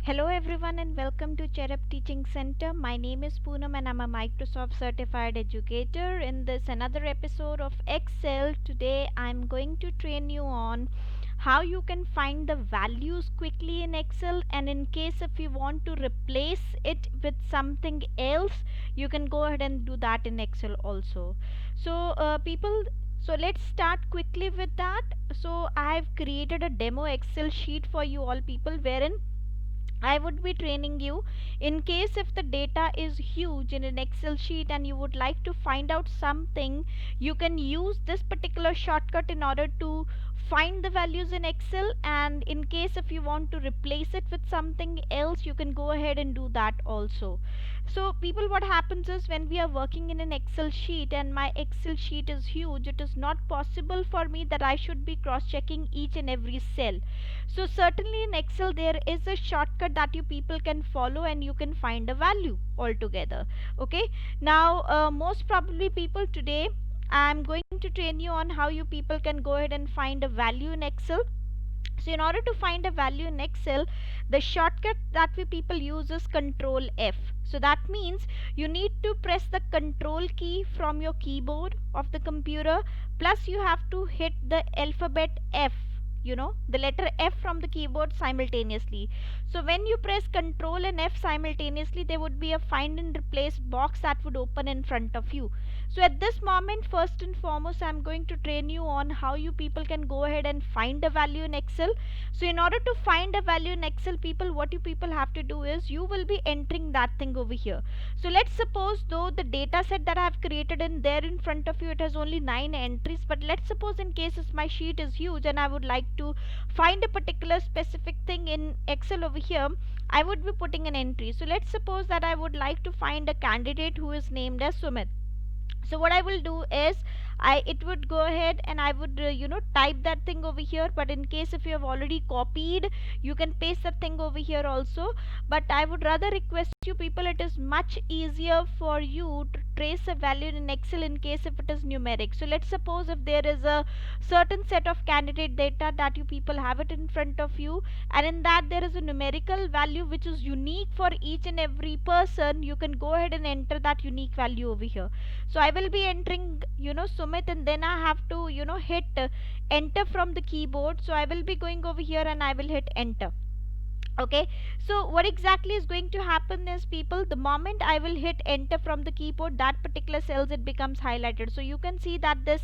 Hello everyone and welcome to Cherub Teaching Center. My name is Poonam and I'm a Microsoft certified educator. In this another episode of Excel, today I'm going to train you on how you can find the values quickly in Excel, and in case if you want to replace it with something else, you can go ahead and do that in Excel also. So let's start quickly with that. So I have created a demo Excel sheet for you all people, wherein I would be training you in case if the data is huge in an Excel sheet and you would like to find out something, you can use this particular shortcut in order to find the values in Excel, and in case if you want to replace it with something else, you can go ahead and do that also. So people, what happens is when we are working in an Excel sheet and my Excel sheet is huge, it is not possible for me that I should be cross checking each and every cell. So certainly in Excel there is a shortcut that you people can follow and you can find a value altogether. Okay. Now most probably people, today I'm going to train you on how you people can go ahead and find a value in Excel. So in order to find a value in Excel, the shortcut that we people use is Control F. So that means you need to press the Control key from your keyboard of the computer, plus you have to hit the alphabet F, the letter F from the keyboard simultaneously. So when you press Control and F simultaneously, there would be a find and replace box that would open in front of you. So at this moment, first and foremost, I'm going to train you on how you people can go ahead and find a value in Excel. So in order to find a value in Excel, people, what you people have to do is you will be entering that thing over here. So let's suppose though the data set that I have created in there in front of you, it has only 9 entries, but let's suppose in cases my sheet is huge and I would like to find a particular specific thing in Excel over here, I would be putting an entry. So let's suppose that I would like to find a candidate who is named as Sumit. So what I will do is it would go ahead and I would type that thing over here, but in case if you have already copied, you can paste that thing over here also. But I would rather request you people, it is much easier for you to trace a value in Excel in case if it is numeric. So let's suppose if there is a certain set of candidate data that you people have it in front of you, and in that there is a numerical value which is unique for each and every person, you can go ahead and enter that unique value over here. So I will be entering Sumit, and then I have to hit enter from the keyboard. So I will be going over here and I will hit enter. Okay. So what exactly is going to happen is, people, the moment I will hit enter from the keyboard, that particular cells, it becomes highlighted. So you can see that this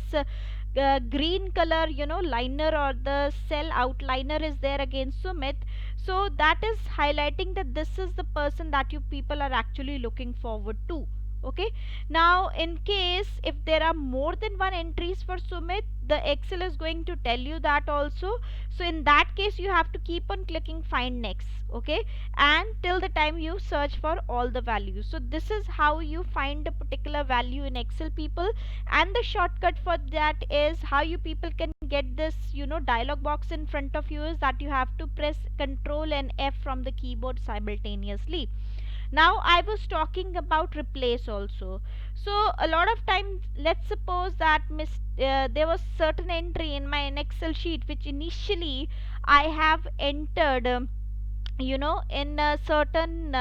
green color liner or the cell outliner is there against Sumit. So that is highlighting that this is the person that you people are actually looking forward to. Okay. Now in case if there are more than one entries for Sumit, the Excel is going to tell you that also. So in that case, you have to keep on clicking find next. Okay. And till the time you search for all the values. So this is how you find a particular value in Excel, people, and the shortcut for that is how you people can get this dialog box in front of you, is that you have to press Control and F from the keyboard simultaneously. Now I was talking about replace also. So a lot of times, let's suppose that there was certain entry in my Excel sheet which initially I have entered in a certain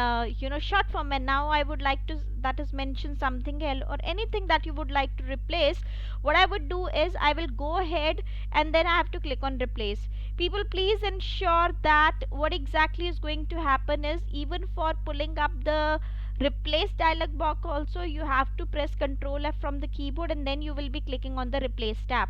short form, and now I would like to that is mention something else or anything that you would like to replace. What I would do is I will go ahead and then I have to click on replace. People, please ensure that what exactly is going to happen is, even for pulling up the replace dialog box also, you have to press Control F from the keyboard and then you will be clicking on the replace tab.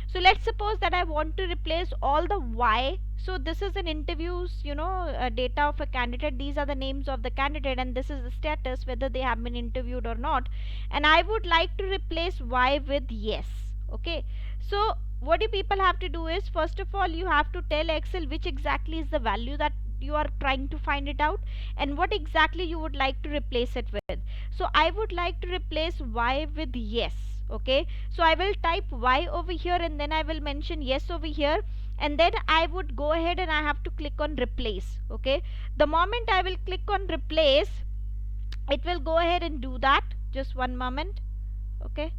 So let's suppose that I want to replace all the Y. So this is an interviews data of a candidate. These are the names of the candidate and this is the status, whether they have been interviewed or not, and I would like to replace Y with yes. Okay. So what you people have to do is, first of all, you have to tell Excel which exactly is the value that you are trying to find it out and what exactly you would like to replace it with. So I would like to replace Y with yes. Okay. So I will type Y over here and then I will mention yes over here, and then I would go ahead and I have to click on replace. Okay. The moment I will click on replace, it will go ahead and do that. Just one moment. Okay.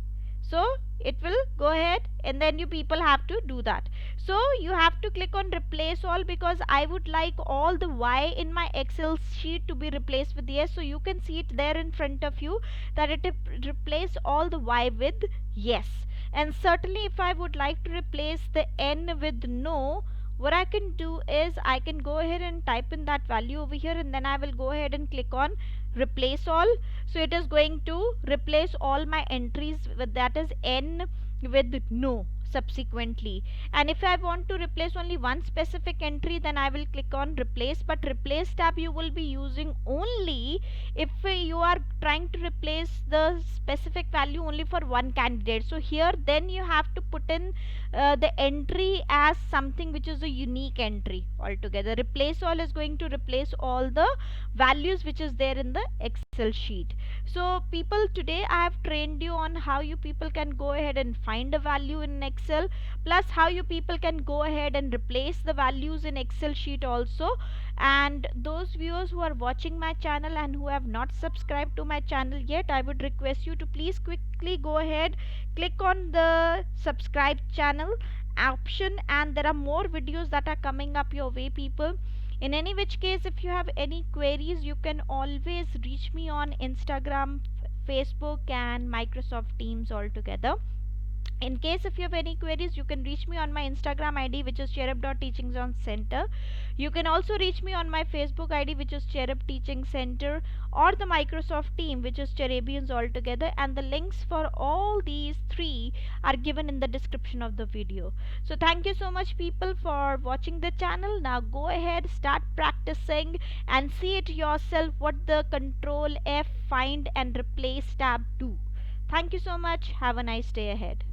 So it will go ahead, and then you people have to do that. So you have to click on replace all, because I would like all the y in my excel sheet to be replaced with yes. So you can see it there in front of you, that it replace all the y with yes. And certainly if I would like to replace the n with no, what I can do is I can go ahead and type in that value over here, and then I will go ahead and click on replace all. So it is going to replace all my entries with, that is n, with no subsequently. And if I want to replace only one specific entry, then I will click on replace. But replace tab you will be using only if you are trying to replace the specific value only for one candidate. So here then you have to put in the entry as something which is a unique entry altogether. Replace all is going to replace all the values which is there in the excel sheet. So people, today I have trained you on how you people can go ahead and find a value in excel, plus how you people can go ahead and replace the values in excel sheet also. And those viewers who are watching my channel and who have not subscribed to my channel yet, I would request you to please quickly go ahead, click on the subscribe channel option, and there are more videos that are coming up your way, people. In any which case, if you have any queries, you can always reach me on Instagram, Facebook, and Microsoft Teams altogether. In case if you have any queries, you can reach me on my Instagram ID, which is cherub.teachingzoncenter. You can also reach me on my Facebook ID, which is cherub teaching center, or the Microsoft team, which is cherubians altogether. And the links for all these three are given in the description of the video. So thank you so much, people, for watching the channel. Now go ahead, start practicing, and see it yourself what the control F, find and replace tab do. Thank you so much. Have a nice day ahead.